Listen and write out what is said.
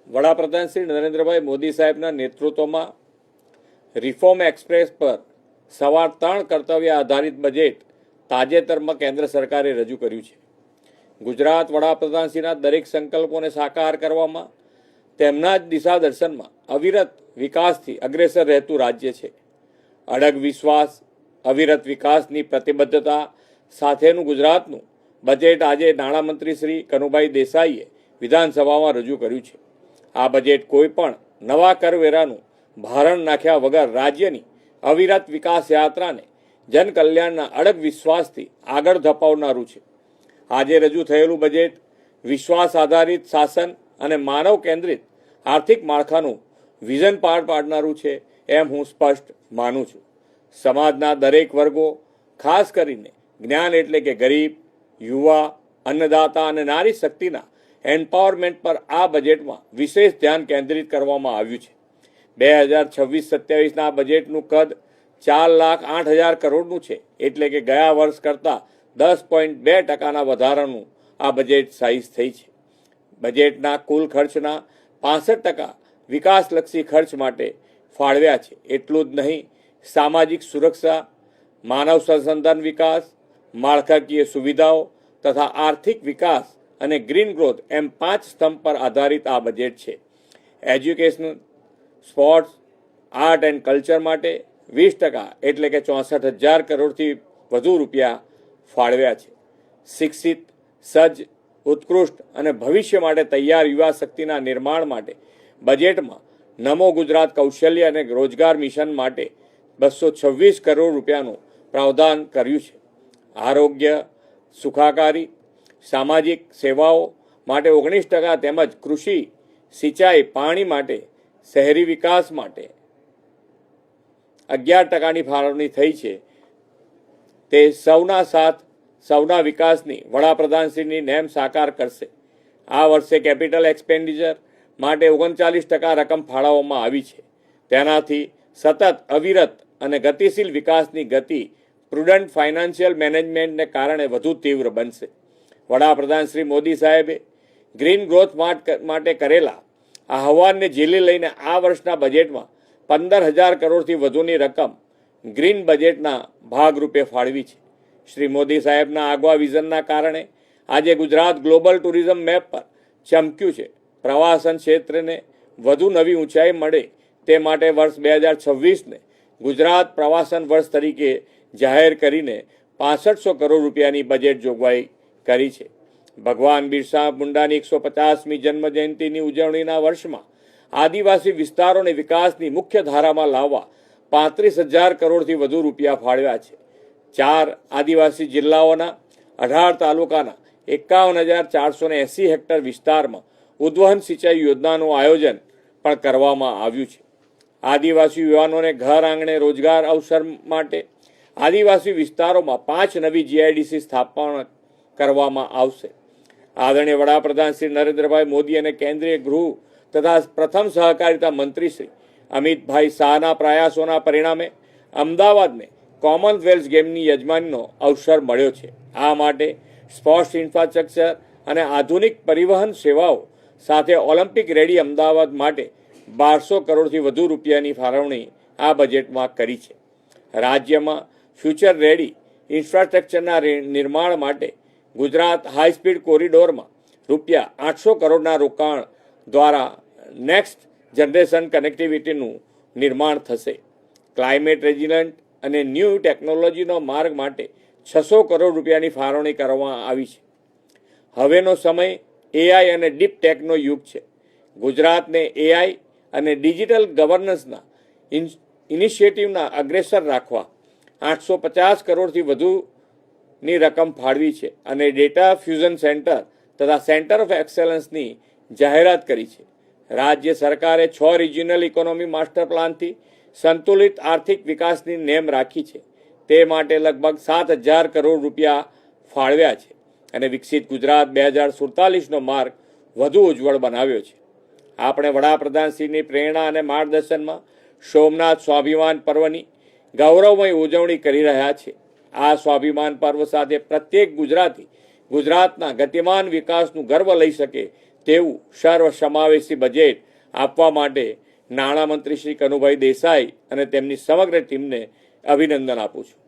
વડાપ્રધાન શ્રી નરેન્દ્રભાઈ મોદી સાહેબના નેતૃત્વમાં રિફોર્મ એક્સપ્રેસ પર સવાર 3 કર્તવ્ય આધારિત બજેટ તાજેતરમાં કેન્દ્ર સરકારે રજૂ કર્યું છે. ગુજરાત વડાપ્રધાનશ્રીના દરેક સંકલ્પોને સાકાર કરવામાં, તેમના જ દિશા દર્શનમાં અવિરત વિકાસથી અગ્રેસર રહેતું રાજ્ય છે. અડગ વિશ્વાસ, અવિરત વિકાસની પ્રતિબદ્ધતા સાથેનું ગુજરાતનું બજેટ આજે નાણામંત્રી શ્રી કનુભાઈ દેસાઈએ વિધાનસભામાં રજૂ કર્યું છે. આ બજેટ કોઈ પણ નવા કરવેરાનું ભારણ નાખ્યા વગર રાજ્યની અવિરત વિકાસ યાત્રાને જનકલ્યાણના અડગ વિશ્વાસથી આગળ ધપાવનારું છે. આજે રજૂ થયેલું બજેટ વિશ્વાસ આધારિત શાસન અને માનવ કેન્દ્રિત આર્થિક માળખાનું વિઝન પાર પાડનારું છે એમ હું સ્પષ્ટ માનું છું. સમાજના દરેક વર્ગો, ખાસ કરીને જ્ઞાન એટલે કે ગરીબ, યુવા, અન્નદાતા અને નારી શક્તિના એમ્પાવરમેન્ટ પર આ બજેટમાં વિશેષ ધ્યાન કેન્દ્રિત કરવામાં આવ્યું છે. 2026-27ના બજેટનું કદ 4,08,000 કરોડનું છે, એટલે કે ગયા વર્ષ કરતાં 10.2% વધારાનું આ બજેટ સાઇઝ થઈ છે. બજેટના કુલ ખર્ચના 65% વિકાસલક્ષી ખર્ચ માટે ફાળવ્યા છે. એટલું જ નહીં, સામાજિક સુરક્ષા, માનવ સંસાધન વિકાસ, માળખાકીય સુવિધાઓ તથા આર્થિક વિકાસ અને ગ્રીન ગ્રોથ એમ 5 સ્તંભ પર આધારિત આ બજેટ છે. Education, sports, art and culture માટે 20% એટલે કે 64,000 કરોડથી વધુ રૂપિયા ફાળવ્યા છે. શિક્ષિત, સજ્જ, ઉત્કૃષ્ટ અને ભવિષ્ય માટે તૈયાર યુવા શક્તિના નિર્માણ માટે બજેટમાં નમો ગુજરાત કૌશલ્ય અને રોજગાર મિશન માટે 226 કરોડ રૂપિયાનું પ્રાવધાન કર્યું છે. આરોગ્ય, સુખાકારી, સામાજિક સેવાઓ માટે 19% તેમજ કૃષિ, સિંચાઈ, પાણી માટે, શહેરી વિકાસ માટે 11%ની ફાળવણી થઈ છે. તે સૌના સાથ, સૌના વિકાસની વડાપ્રધાનશ્રીની નેમ સાકાર કરશે. આ વર્ષે કેપિટલ એક્સપેન્ડિચર માટે 39% રકમ ફાળવવામાં આવી છે. તેનાથી સતત, અવિરત અને ગતિશીલ વિકાસની ગતિ પ્રુડન્ટ ફાઇનાન્શિયલ મેનેજમેન્ટને કારણે વધુ તીવ્ર બનશે. વડાપ્રધાન શ્રી મોદી સાહેબે ગ્રીન ગ્રોથ માટે કરેલા આહવાનને ઝીલી લઈને આ વર્ષના બજેટમાં 15,000 કરોડથી વધુની રકમ ગ્રીન બજેટના ભાગરૂપે ફાળવી છે. શ્રી મોદી સાહેબના આગવા વિઝનના કારણે આજે ગુજરાત ગ્લોબલ ટુરિઝમ મેપ પર ચમક્યું છે. પ્રવાસન ક્ષેત્રને વધુ નવી ઊંચાઈ મળે તે માટે વર્ષ 2026ને ગુજરાત પ્રવાસન વર્ષ તરીકે જાહેર કરીને 6500 કરોડ રૂપિયાની બજેટ જોગવાઈ કરી છે. ભગવાન બિરસા મુંડાની 150મી જન્મ જયંતિની ઉજવણીના વર્ષમાં આદિવાસી વિસ્તારોને વિકાસની મુખ્ય ધારામાં લાવવા 35,000 કરોડથી વધુ રૂપિયા ફાળવ્યા છે. 4 આદિવાસી જિલ્લાઓના 18 તાલુકાના 51,480 હેક્ટર વિસ્તારમાં ઉદ્વહન સિંચાઈ યોજનાનું આયોજન પણ કરવામાં આવ્યું છે. આદિવાસી યુવાનોને ઘર આંગણે રોજગાર અવસર માટે આદિવાસી વિસ્તારોમાં 5 નવી જીઆઈડીસી સ્થાપના કરવામાં આવશે. આદરણીય વડાપ્રધાન શ્રી નરેન્દ્રભાઈ મોદી અને કેન્દ્રીય ગૃહ તથા પ્રથમ સહકારિતા મંત્રી શ્રી અમિતભાઈ શાહના પ્રયાસોના પરિણામે અમદાવાદને કોમનવેલ્થ ગેમની યજમાનીનો અવસર મળ્યો છે. આ માટે સ્પોર્ટ્સ ઇન્ફ્રાસ્ટ્રક્ચર અને આધુનિક પરિવહન સેવાઓ સાથે ઓલિમ્પિક રેડી અમદાવાદ માટે 1200 કરોડથી વધુ રૂપિયાની ફાળવણી આ બજેટમાં કરી છે. રાજ્યમાં ફ્યુચર રેડી ઇન્ફ્રાસ્ટ્રક્ચરના નિર્માણ માટે ગુજરાત હાઈસ્પીડ કોરિડોરમાં ₹800 કરોડના રોકાણ દ્વારા નેક્સ્ટ જનરેશન કનેક્ટિવિટીનું નિર્માણ થશે. ક્લાઇમેટ રેઝિલન્ટ અને ન્યૂ ટેકનોલોજીનો માર્ગ માટે 600 કરોડ રૂપિયાની ફાળવણી કરવામાં આવી છે. હવેનો સમય એઆઈ અને ડીપ ટેકનો યુગ છે. ગુજરાતને એઆઈ અને ડિજિટલ ગવર્નન્સના ઇનિશિયેટિવના અગ્રેસર રાખવા 850 કરોડથી વધુની રકમ ફાળવી છે અને ડેટા ફ્યુઝન સેન્ટર તથા સેન્ટર ઓફ એક્સેલન્સની જાહેરાત કરી છે. રાજ્ય સરકારે 6 રિજિયનલ ઇકોનોમી માસ્ટર પ્લાનથી સંતુલિત આર્થિક વિકાસની નેમ રાખી છે. તે માટે લગભગ 7,000 કરોડ રૂપિયા ફાળવ્યા છે અને વિકસિત ગુજરાત 2047નો માર્ગ વધુ ઉજ્જવળ બનાવ્યો છે. આપણે વડાપ્રધાનશ્રીની પ્રેરણા અને માર્ગદર્શનમાં સોમનાથ સ્વાભિમાન પર્વની ગૌરવમય ઉજવણી કરી રહ્યા છે. આ સ્વાભિમાન પર્વ સાથે પ્રત્યેક ગુજરાતી ગુજરાતના ગતિમાન વિકાસનું ગર્વ લઈ શકે તેવું સર્વસમાવેશી બજેટ આપવા માટે નાણામંત્રી શ્રી કનુભાઈ દેસાઈ અને તેમની સમગ્ર ટીમને અભિનંદન આપું છું.